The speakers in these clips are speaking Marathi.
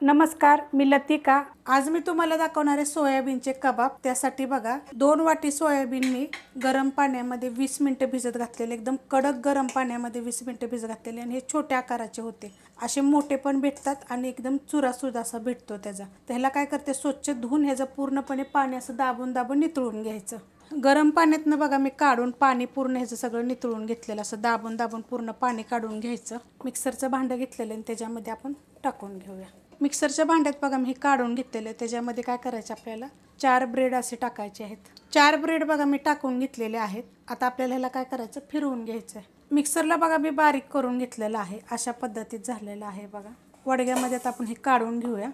नमस्कार, मी लतिका। आज मी तुम्हाला दाखवणार आहे सोयाबीनचे कबाब। त्यासाठी बघा 2 वाटी सोयाबीन मी गरम पाण्यामध्ये 20 मिनिटे भिजत घातलेले, एकदम कडक गरम पाण्यामध्ये 20 मिनिटे भिजत घातलेले। आणि हे छोट्या आकाराचे होते, असे मोठे पण भेटतात आणि एकदम चुरासुद असा भेटतो त्याचा। त्याला काय करते, स्वच्छ धुवून ह्याचं पूर्णपणे पाणी असं दाबून दाबून नितळून घ्यायचं। गरम पाण्यातनं बघा मी काढून पाणी पूर्ण ह्याचं सगळं नितळून घेतलेलं, असं दाबून दाबून पूर्ण पाणी काढून घ्यायचं। मिक्सरचं भांडं घेतलेलं आणि त्याच्यामध्ये आपण टाकून घेऊया। मिक्सरच्या भांड्यात बघा मी काढून घेतलेले, त्याच्यामध्ये काय करायचं, आपल्याला 4 ब्रेड असे टाकायचे आहेत। 4 ब्रेड बघा मी टाकून घेतलेले आहेत। आता आपल्याला ह्याला काय करायचं, फिरवून घ्यायचं आहे। मिक्सरला बघा मी बारीक करून घेतलेलं आहे, अशा पद्धतीत झालेलं आहे बघा। वडग्यामध्ये आता आपण हे काढून घेऊया।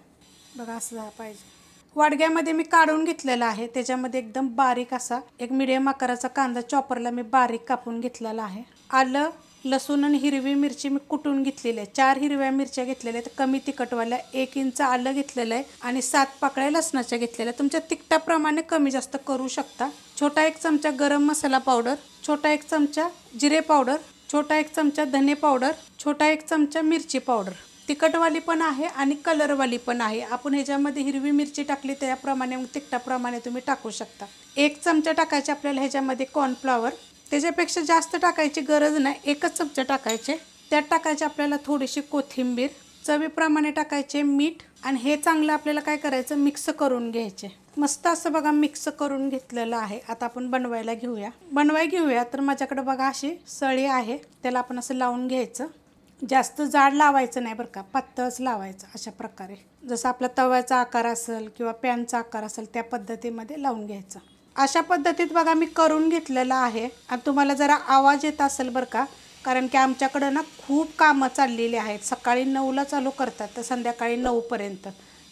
बघा असं झालं पाहिजे। वाडग्यामध्ये मी काढून घेतलेला आहे, त्याच्यामध्ये एकदम बारीक असा एक मीडियम आकाराचा कांदा चॉपरला मी बारीक कापून घेतलेला आहे। आलं, लसूण आणि हिरवी मिरची मी कुटून घेतलेली आहे। 4 हिरव्या मिरच्या घेतलेल्या आहेत, कमी तिखटवाल्या। 1 इंच आलं घेतलेलं आहे आणि 7 पाकळ्या लसणाच्या घेतलेल्या। तुमच्या तिखटाप्रमाणे कमी जास्त करू शकता। छोटा 1 चमचा गरम मसाला पावडर, छोटा 1 चमचा जिरे पावडर, छोटा 1 चमचा धने पावडर, छोटा 1 चमचा मिरची पावडर। तिखटवाली पण आहे आणि कलरवाली पण आहे। आपण ह्याच्यामध्ये हिरवी मिरची टाकली त्याप्रमाणे मग तिखटाप्रमाणे तुम्ही टाकू शकता। 1 चमचा टाकायचे आपल्याला ह्याच्यामध्ये कॉर्नफ्लॉवर। त्याच्यापेक्षा जास्त टाकायची गरज नाही, 1च चमचा टाकायचे। त्यात टाकायचे आपल्याला थोडीशी कोथिंबीर, चवीप्रमाणे टाकायचे मीठ आणि हे चांगलं आपल्याला काय करायचं, मिक्स करून घ्यायचे। मस्त असं बघा मिक्स करून घेतलेलं आहे। आता आपण बनवायला घेऊया। तर माझ्याकडे बघा अशी सळी आहे, त्याला आपण असं लावून घ्यायचं। जास्त जाड लावायचं नाही बरं का, पातळच लावायचं अशा प्रकारे। जसं आपला तव्याचा आकार असेल किंवा पॅनचा आकार असेल त्या पद्धतीमध्ये लावून घ्यायचं। अशा पद्धतीत बघा मी करून घेतलेलं आहे। आणि तुम्हाला जरा आवाज येत असेल बरं का, कारण की आमच्याकडं ना खूप कामं चाललेली आहेत। सकाळी 9ला चालू करतात तर संध्याकाळी 9पर्यंत।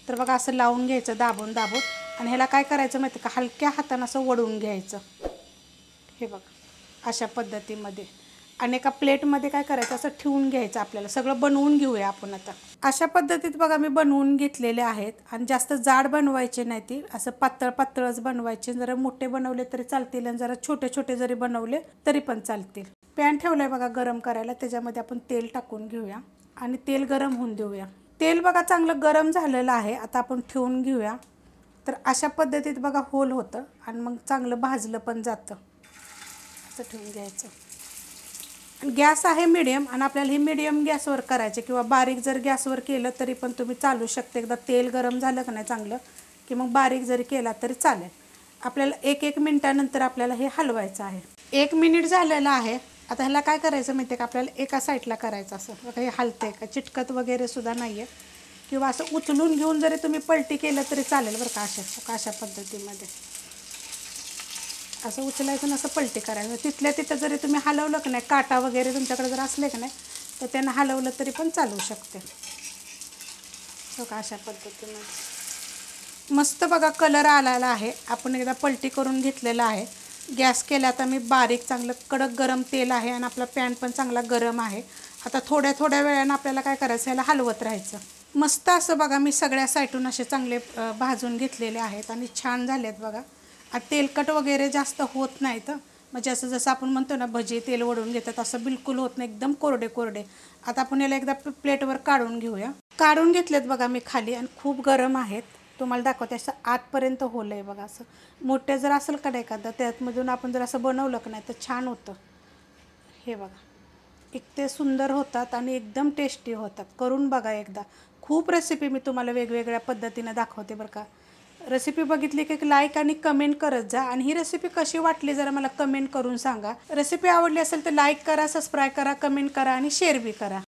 तर बघा असं लावून घ्यायचं दाबून दाबून आणि ह्याला काय करायचं माहिती का, हलक्या हातानं असं वळून घ्यायचं। हे बघा अशा पद्धतीमध्ये। आणि एका प्लेटमध्ये काय करायचं, असं ठेवून घ्यायचं। आपल्याला सगळं बनवून घेऊया आपण आता। अशा पद्धतीत बघा मी बनवून घेतलेले आहेत आणि जास्त जाड बनवायचे नाही, ती असं पातळ पातळच बनवायचे। जरा मोठे बनवले तरी चालतील आणि जरा छोटे छोटे जरी बनवले तरी पण चालतील। पॅन ठेवलाय बघा गरम करायला, त्याच्यामध्ये आपण तेल टाकून घेऊया आणि तेल गरम होऊन देऊया। तेल बघा चांगलं गरम झालेलं आहे, आता आपण ठेवून घेऊया। तर अशा पद्धतीत बघा होल होतं आणि मग चांगलं भाजलं पण जातं। असं ठेवून घ्यायचं। गॅस आहे मीडियम आणि आपल्याला हे मीडियम गॅसवर करायचे किंवा बारीक जर गॅसवर केलं तरी पण तुम्ही चालू शकते। एकदा तेल गरम झालं का नाही चांगलं की मग बारीक जरी केला तरी चालेल। आपल्याला 1-1 मिनिटानंतर आपल्याला हे हलवायचं आहे। 1 मिनिट झालेलं आहे। आता ह्याला काय करायचं माहिती आहे का, आपल्याला एका साईडला करायचं असं बघा, हे हलतंय का, चिटकत वगैरे सुद्धा नाही आहे। किंवा असं उचलून घेऊन जरी तुम्ही पलटी केलं तरी चालेल बरं का, अशा पद्धतीमध्ये असं उचलायचं असं पलटी करायचं। तिथल्या तिथं जरी तुम्ही हलवलं की नाही, काटा वगैरे तुमच्याकडे जर असले की नाही तर त्यांना हलवलं तरी पण चालू शकते बघा अशा पद्धतीमध्ये। मस्त बघा कलर आलेला आहे। आपण एकदा पलटी करून घेतलेला आहे। गॅस केला आता मी बारीक, चांगलं कडक गरम तेल आहे आणि आपला पॅन पण चांगला गरम आहे। आता थोड्या थोड्या वेळानं आपल्याला काय करायचं, याला हलवत राहायचं। मस्त असं बघा मी सगळ्या साईडून असे चांगले भाजून घेतलेले आहेत आणि छान झालेत बघा। तेलकट वगैरे जास्त होत नाही तर म्हणजे असं जसं आपण म्हणतो ना भजी तेल वडून घेतात असं बिलकुल होत नाही, एकदम कोरडे कोरडे। आता आपण याला एकदा प्लेटवर काढून घेऊया। काढून घेतलेत बघा मी खाली आणि खूप गरम आहेत। तुम्हाला दाखवते असं आतपर्यंत होलं आहे बघा। असं मोठे जर असेल का एखादं त्यातमधून आपण जर असं बनवलं का नाही तर छान होतं। हे बघा इतके सुंदर होतात आणि एकदम टेस्टी होतात। करून बघा एकदा। खूप रेसिपी मी तुम्हाला वेगवेगळ्या पद्धतीने दाखवते बरं का। रेसिपी बघितली की लाईक आणि कमेंट करत जा आणि ही रेसिपी कशी वाटली जरा मला कमेंट करून सांगा। रेसिपी आवडली असेल तर लाईक करा, सबस्क्राईब करा, कमेंट करा आणि शेअर बी करा।